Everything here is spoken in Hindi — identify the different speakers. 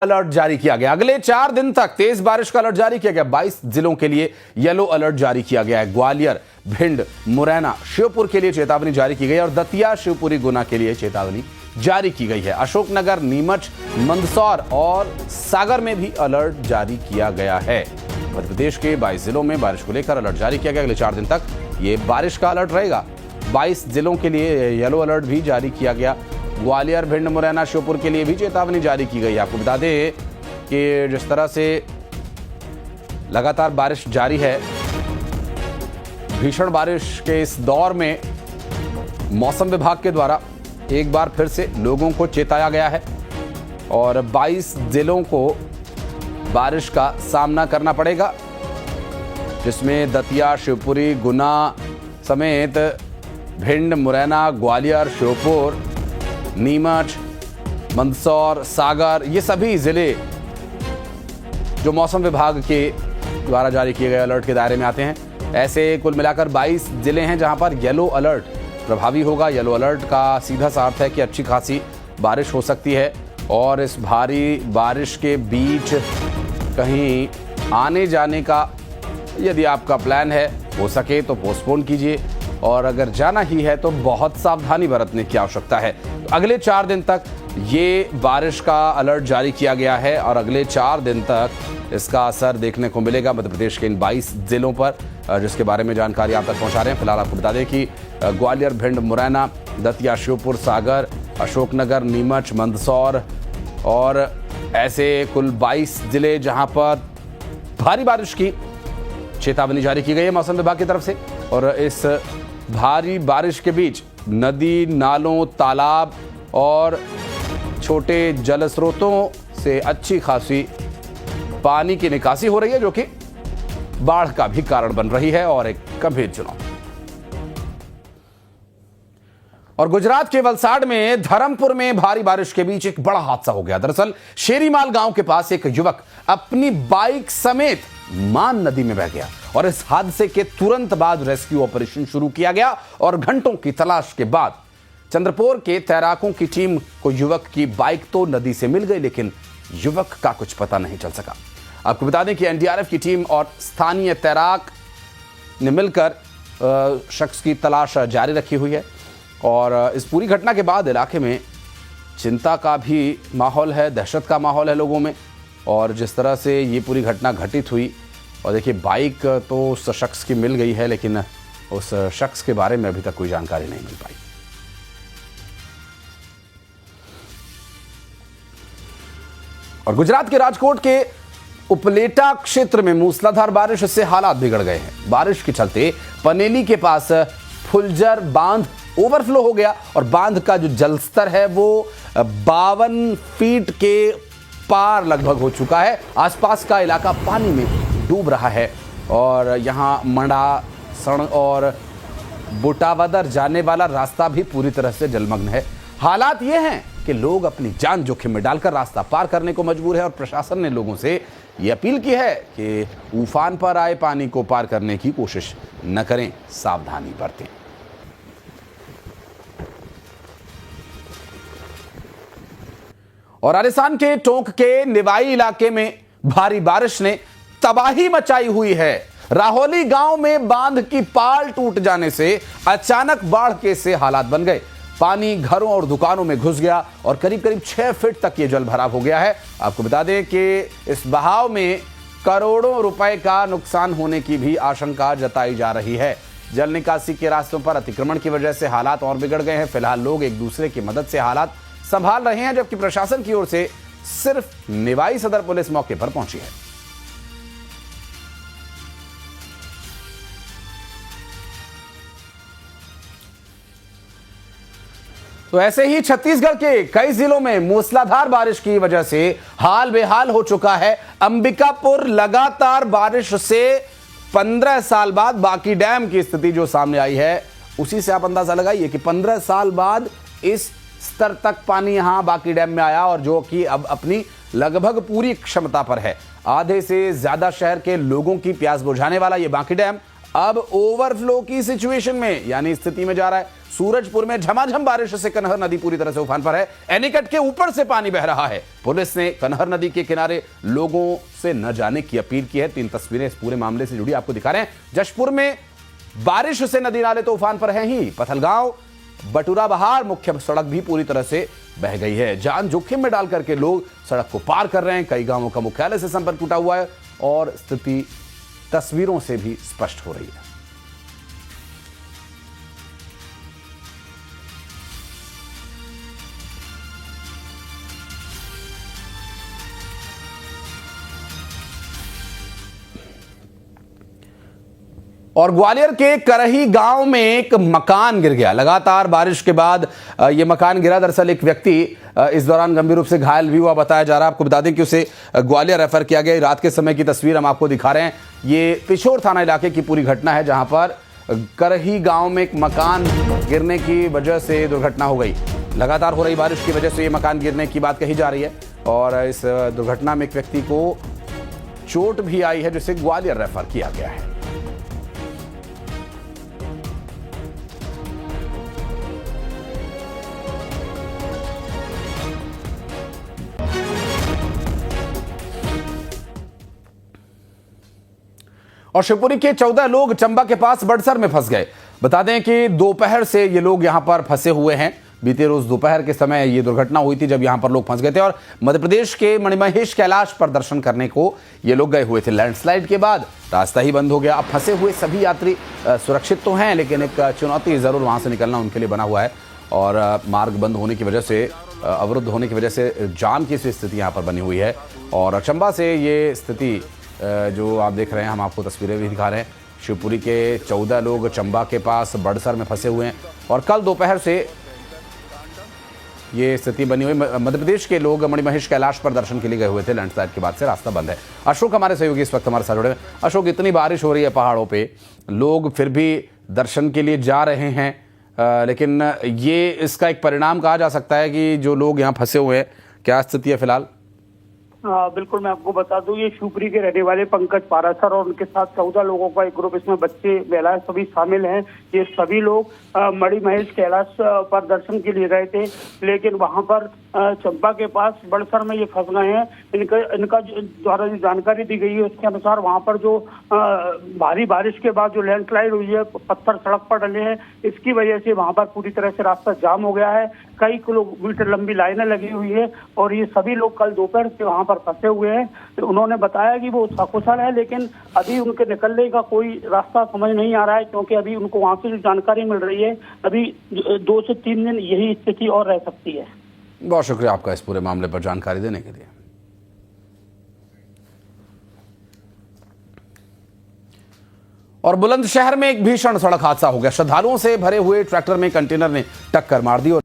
Speaker 1: अलर्ट जारी किया गया। अगले 4 दिन तक तेज बारिश का अलर्ट जारी किया गया। 22 जिलों के लिए येलो अलर्ट जारी किया गया है। ग्वालियर, भिंड, मुरैना, श्योपुर के लिए चेतावनी जारी की गई है और दतिया, शिवपुरी, गुना के लिए चेतावनी जारी की गई है। अशोकनगर, नीमच, मंदसौर और सागर में भी अलर्ट जारी किया गया है। मध्य प्रदेश के 22 जिलों में बारिश को लेकर अलर्ट जारी किया गया। अगले 4 दिन तक ये बारिश का अलर्ट रहेगा। 22 जिलों के लिए येलो अलर्ट भी जारी किया गया। ग्वालियर, भिंड, मुरैना, श्योपुर के लिए भी चेतावनी जारी की गई। आपको बता दें कि जिस तरह से लगातार बारिश जारी है, भीषण बारिश के इस दौर में मौसम विभाग के द्वारा एक बार फिर से लोगों को चेताया गया है और 22 जिलों को बारिश का सामना करना पड़ेगा, जिसमें दतिया, शिवपुरी, गुना समेत भिंड, मुरैना, ग्वालियर, श्योपुर, नीमच, मंदसौर, सागर, ये सभी जिले जो मौसम विभाग के द्वारा जारी किए गए अलर्ट के दायरे में आते हैं। ऐसे कुल मिलाकर 22 जिले हैं जहां पर येलो अलर्ट प्रभावी होगा। येलो अलर्ट का सीधा सा अर्थ है कि अच्छी खासी बारिश हो सकती है और इस भारी बारिश के बीच कहीं आने जाने का यदि आपका प्लान है, हो सके तो पोस्टपोन कीजिए और अगर जाना ही है तो बहुत सावधानी बरतने की आवश्यकता है। तो अगले 4 दिन तक ये बारिश का अलर्ट जारी किया गया है और अगले 4 दिन तक इसका असर देखने को मिलेगा मध्य प्रदेश के इन 22 जिलों पर, जिसके बारे में जानकारी आप तक पहुंचा रहे हैं। फिलहाल आपको बता दें कि ग्वालियर, भिंड, मुरैना, दतिया, श्योपुर, सागर, अशोकनगर, नीमच, मंदसौर और ऐसे कुल 22 जिले जहां पर भारी बारिश की चेतावनी जारी की गई है मौसम विभाग की तरफ से। और इस भारी बारिश के बीच नदी, नालों, तालाब और छोटे जल स्रोतों से अच्छी खासी पानी की निकासी हो रही है, जो कि बाढ़ का भी कारण बन रही है और एक गंभीर चुनौती। और गुजरात के वलसाड में धरमपुर में भारी बारिश के बीच एक बड़ा हादसा हो गया। दरअसल शेरीमाल गांव के पास एक युवक अपनी बाइक समेत मान नदी में बह गया और इस हादसे के तुरंत बाद रेस्क्यू ऑपरेशन शुरू किया गया और घंटों की तलाश के बाद चंद्रपुर के तैराकों की टीम को युवक की बाइक तो नदी से मिल गई, लेकिन युवक का कुछ पता नहीं चल सका। आपको बता दें कि एनडीआरएफ की टीम और स्थानीय तैराक ने मिलकर शख्स की तलाश जारी रखी हुई है और इस पूरी घटना के बाद इलाके में चिंता का भी माहौल है, दहशत का माहौल है लोगों में। और जिस तरह से ये पूरी घटना घटित हुई, और देखिए बाइक तो उस शख्स की मिल गई है, लेकिन उस शख्स के बारे में अभी तक कोई जानकारी नहीं मिल पाई। और गुजरात के राजकोट के उपलेटा क्षेत्र में मूसलाधार बारिश से हालात बिगड़ गए हैं। बारिश के चलते पनेली के पास फुलजर बांध ओवरफ्लो हो गया और बांध का जो जलस्तर है वो 52 फीट के पार लगभग हो चुका है। आसपास का इलाका पानी में डूब रहा है और यहां मंडा, सण और बुटावदर जाने वाला रास्ता भी पूरी तरह से जलमग्न है। हालात ये हैं कि लोग अपनी जान जोखिम में डालकर रास्ता पार करने को मजबूर है और प्रशासन ने लोगों से ये अपील की है कि उफान पर आए पानी को पार करने की कोशिश न करें, सावधानी बरतें। और राजस्थान के टोंक के निवाई इलाके में भारी बारिश ने तबाही मचाई हुई है। राहोली गांव में बांध की पाल टूट जाने से अचानक बाढ़ के से हालात बन गए। पानी घरों और दुकानों में घुस गया और करीब करीब 6 फीट तक ये जल भराव हो गया है। आपको बता दें कि इस बहाव में करोड़ों रुपए का नुकसान होने की भी आशंका जताई जा रही है। जल निकासी के रास्तों पर अतिक्रमण की वजह से हालात और बिगड़ गए हैं। फिलहाल लोग एक दूसरे की मदद से हालात संभाल रहे हैं, जबकि प्रशासन की ओर से सिर्फ निवाई सदर पुलिस मौके पर पहुंची है। तो ऐसे ही छत्तीसगढ़ के कई जिलों में मूसलाधार बारिश की वजह से हाल बेहाल हो चुका है। अंबिकापुर लगातार बारिश से 15 साल बाद बाकी डैम की स्थिति जो सामने आई है, उसी से आप अंदाजा लगाइए कि 15 साल बाद इस स्तर तक पानी यहां बाकी डैम में आया और जो कि अब अपनी लगभग पूरी क्षमता पर है। आधे से ज्यादा शहर के लोगों की प्यास बुझाने वाला यह बाकी डैम अब ओवरफ्लो की सिचुएशन में यानी स्थिति में जा रहा है। सूरजपुर में झमाझम बारिश से कनहर नदी पूरी तरह से उफान पर है। एनीकट के ऊपर से पानी बह रहा है। पुलिस ने कनहर नदी के किनारे लोगों से न जाने की अपील की है। 3 तस्वीरें इस पूरे मामले से जुड़ी आपको दिखा रहे हैं। जशपुर में बारिश से नदी नाले तो उफान पर है ही, पथलगांव बटुरा बहार मुख्य सड़क भी पूरी तरह से बह गई है। जान जोखिम में डाल करके लोग सड़क को पार कर रहे हैं। कई गांवों का मुख्यालय से संपर्क टूटा हुआ है और स्थिति तस्वीरों से भी स्पष्ट हो रही है। और ग्वालियर के करही गांव में एक मकान गिर गया। लगातार बारिश के बाद यह मकान गिरा। दरअसल एक व्यक्ति इस दौरान गंभीर रूप से घायल भी हुआ बताया जा रहा है। आपको बता दें कि उसे ग्वालियर रेफर किया गया। रात के समय की तस्वीर हम आपको दिखा रहे हैं। ये पिछोर थाना इलाके की पूरी घटना है, जहां पर करही गांव में एक मकान गिरने की वजह से दुर्घटना हो गई। लगातार हो रही बारिश की वजह से ये मकान गिरने की बात कही जा रही है और इस दुर्घटना में एक व्यक्ति को चोट भी आई है, जिसे ग्वालियर रेफर किया गया है। और शिवपुरी के 14 लोग चंबा के पास बड़सर में फंस गए। बता दें कि दोपहर से ये लोग यहां पर फंसे हुए हैं। बीते रोज दोपहर के समय ये दुर्घटना हुई थी, जब यहां पर लोग फंस गए थे और मध्य प्रदेश के मणिमहेश कैलाश पर दर्शन करने को ये लोग गए हुए थे। लैंडस्लाइड के बाद रास्ता ही बंद हो गया। अब फंसे हुए सभी यात्री सुरक्षित तो हैं, लेकिन एक चुनौती जरूर वहां से निकलना उनके लिए बना हुआ है और मार्ग बंद होने की वजह से, अवरुद्ध होने की वजह से जाम की स्थिति यहाँ पर बनी हुई है। और चंबा से ये स्थिति जो आप देख रहे हैं, हम आपको तस्वीरें भी दिखा रहे हैं। शिवपुरी के 14 लोग चंबा के पास बड़सर में फंसे हुए हैं और कल दोपहर से ये स्थिति बनी हुई। मध्य प्रदेश के लोग मणिमहेश कैलाश पर दर्शन के लिए गए हुए थे। लैंडस्लाइड के बाद से रास्ता बंद है। अशोक हमारे सहयोगी इस वक्त हमारे साथ जुड़े हैं। अशोक, इतनी बारिश हो रही है पहाड़ों पे, लोग फिर भी दर्शन के लिए जा रहे हैं, लेकिन ये इसका एक परिणाम कहा जा सकता है कि जो लोग यहाँ फंसे हुए हैं, क्या स्थिति है फिलहाल?
Speaker 2: बिल्कुल, मैं आपको बता दूं, ये शिवपुरी के रहने वाले पंकज पारासर और उनके साथ 14 लोगों का एक ग्रुप, इसमें बच्चे महिलाएं सभी शामिल हैं। ये सभी लोग मणिमहेश कैलाश पर दर्शन के लिए गए थे, लेकिन वहां पर चंबा के पास बड़सर में ये फंस गए हैं। इनका द्वारा जो जानकारी दी गई है उसके अनुसार वहां पर जो भारी बारिश के बाद जो लैंडस्लाइड हुई है, पत्थर सड़क पर डले हैं, इसकी वजह से वहां पर पूरी तरह से रास्ता जाम हो गया है। कई किलोमीटर लंबी लाइनें लगी हुई है और ये सभी लोग कल दोपहर से वहां पर फंसे हुए हैं। तो उन्होंने बताया कि वो सकुशल है, लेकिन अभी उनके निकलने का कोई रास्ता समझ नहीं आ रहा है, क्योंकि अभी उनको वहां से जो जानकारी मिल रही है, अभी 2 से 3 दिन यही स्थिति और रह सकती है।
Speaker 1: बहुत शुक्रिया आपका इस पूरे मामले पर जानकारी देने के लिए। और बुलंदशहर में एक भीषण सड़क हादसा हो गया। श्रद्धालुओं से भरे हुए ट्रैक्टर में कंटेनर ने टक्कर मार दी और